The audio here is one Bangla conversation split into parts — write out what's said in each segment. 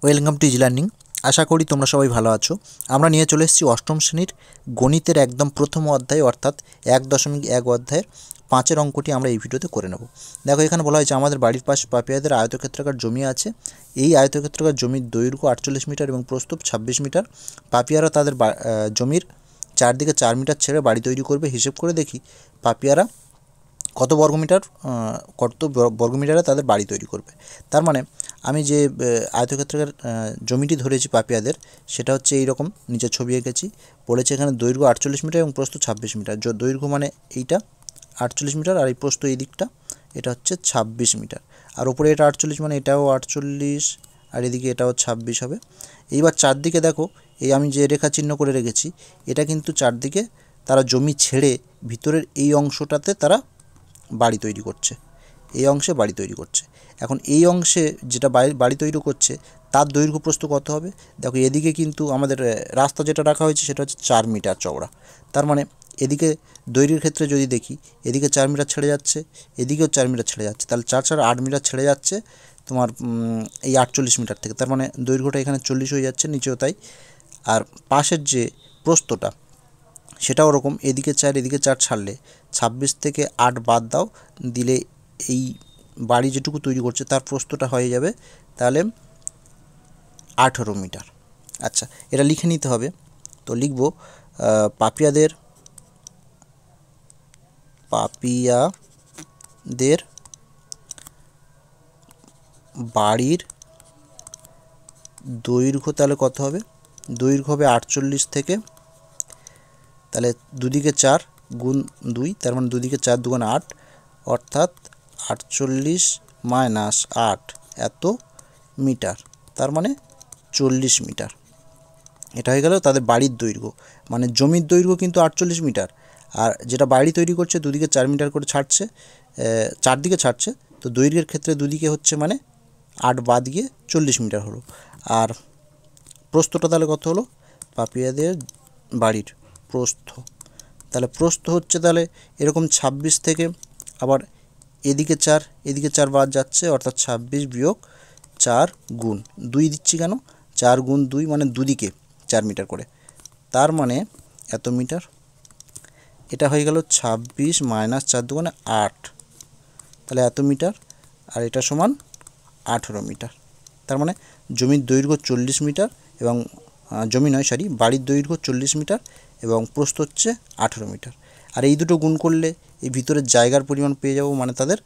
Welcome to easy learning. আশা করি তোমরা সবাই ভালো আছো। আমরা নিয়ে চলে এসেছি অষ্টম শ্রেণীর গণিতের একদম প্রথম অধ্যায় অর্থাৎ 1.1 অধ্যায়ের 5-এর অঙ্কটি আমরা এই ভিডিওতে করে নেব। দেখো, এখানে বলা হয়েছে আমাদের বাড়ির পাশে পাপিয়াদের আয়তক্ষেত্রাকার জমি আছে। এই আয়তক্ষেত্রাকার জমির দৈর্ঘ্য 48 মিটার এবং প্রস্থ 26 মিটার। পাপিয়ারা তাদের জমির চারদিকে 4 মিটার ছেড়ে বাড়ি তৈরি করবে। হিসেব করে দেখি পাপিয়ারা কত বর্গমিটারে তাদের বাড়ি তৈরি করবে। তার মানে আমি যে আয়তক্ষেত্রাকার জমিটি ধরেছি পাপিয়াদের, সেটা হচ্ছে এই রকম। নিচে ছবি এঁকেছি, বলেছে এখানে দৈর্ঘ্য 48 মিটার এবং প্রস্থ 26 মিটার। দৈর্ঘ্য মানে এইটা 48 মিটার, আর এই প্রস্থ এই দিকটা এটা হচ্ছে 26 মিটার। আর উপরে এটা 48 মানে এটাও 48, আর এদিকে এটাও 26 হবে। এইবার চারদিকে দেখো, এই আমি যে রেখা চিহ্ন করে রেখেছি, এটা কিন্তু চারদিকে তারা জমি ছেড়ে ভিতরের এই অংশটাতে তারা বাড়ি তৈরি করছে। এই অংশে বাড়ি তৈরি করছে। এখন এই অংশে যেটা বাড়ি তৈরি করছে তার দৈর্ঘ্য প্রস্থ কত হবে? দেখো, এদিকে কিন্তু আমাদের রাস্তা যেটা রাখা হয়েছে সেটা হচ্ছে 4 মিটার চওড়া। তার মানে এদিকে দৈর্ঘ্যের ক্ষেত্রে যদি দেখি, এদিকে 4 মিটার ছেড়ে যাচ্ছে, এদিকেও 4 মিটার ছেড়ে যাচ্ছে, তাহলে 4 8 মিটার ছেড়ে যাচ্ছে তোমার এই 48 মিটার থেকে। তার মানে দৈর্ঘ্যটা এখানে 40 হয়ে যাচ্ছে, নিচেও তাই। আর পাশের যে প্রস্থটা সেটাও ওরকম, এদিকে 4 এদিকে 4 ছাড়লে 26 থেকে 8 বাদ দাও, দিলে এই বাড়ি যেটুকু তৈরি করছে তার প্রস্থটা হয়ে যাবে তাহলে 18 মিটার। আচ্ছা, এটা লিখে নিতে হবে। তো লিখব পাপিয়াদের বাড়ির দৈর্ঘ্য তাহলে কত হবে? দৈর্ঘ্য হবে 48 থেকে, তাহলে দুদিকে 4 গুণ 2, তার মানে দুদিকে 4 দুগুণ 8, অর্থাৎ 48 মাইনাস 8 এত মিটার, তার মানে 40 মিটার। এটা হয়ে গেল তাদের বাড়ির দৈর্ঘ্য। মানে জমির দৈর্ঘ্য কিন্তু 48 মিটার, আর যেটা বাড়ি তৈরি করছে দুদিকে 4 মিটার করে ছাড়ছে, চারদিকে ছাড়ছে, তো দৈর্ঘ্যের ক্ষেত্রে দুদিকে হচ্ছে মানে 8 বাদ গিয়ে 40 মিটার হলো। আর প্রস্থটা তাহলে কত হলো? পাপিয়াদের বাড়ির প্রস্থ, তাহলে প্রস্থ হচ্ছে তাহলে এরকম 26 থেকে, আবার এদিকে 4 এদিকে 4 বাদ যাচ্ছে, অর্থাৎ 26 বিয়োগ 4 গুণ 2 দিচ্ছি কেন? 4 গুণ 2 মানে দুদিকে 4 মিটার করে, তার মানে এত মিটার। এটা হয়ে গেল 26 মাইনাস 4 দুগুণে 8, তাহলে এত মিটার, আর এটা সমান 18 মিটার। তার মানে জমির দৈর্ঘ্য 40 মিটার এবং বাড়ির দৈর্ঘ্য 40 মিটার এবং প্রস্থ হচ্ছে 18 মিটার। আর এই দুটো গুণ করলে এই ভিতরের জায়গার পরিমাণ পেয়ে যাব, মানে তাদের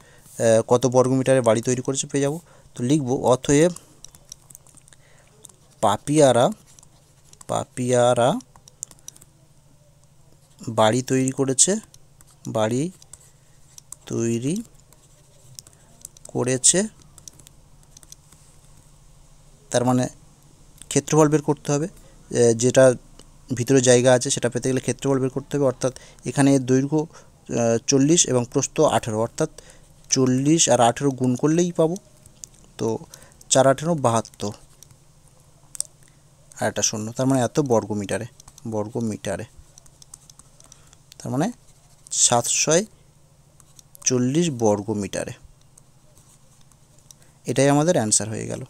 কত বর্গমিটারে বাড়ি তৈরি করেছে পেয়ে যাব। তো লিখব অতএব পাপিয়ারা বাড়ি তৈরি করেছে, তার মানে ক্ষেত্রফল বের করতে হবে। যেটা ভিতরে জায়গা আছে সেটা পেতে গেলে ক্ষেত্রফল বের করতে হবে, অর্থাৎ এখানে দৈর্ঘ্য 40 এবং প্রস্থ 18, অর্থাৎ 40 আর 18 গুণ করলেই পাবো। তো 4 18 72, আর একটা শূন্য, তার মানে এত বর্গমিটারে, তার মানে 740 বর্গমিটারে। এটাই আমাদের অ্যান্সার হয়ে গেল।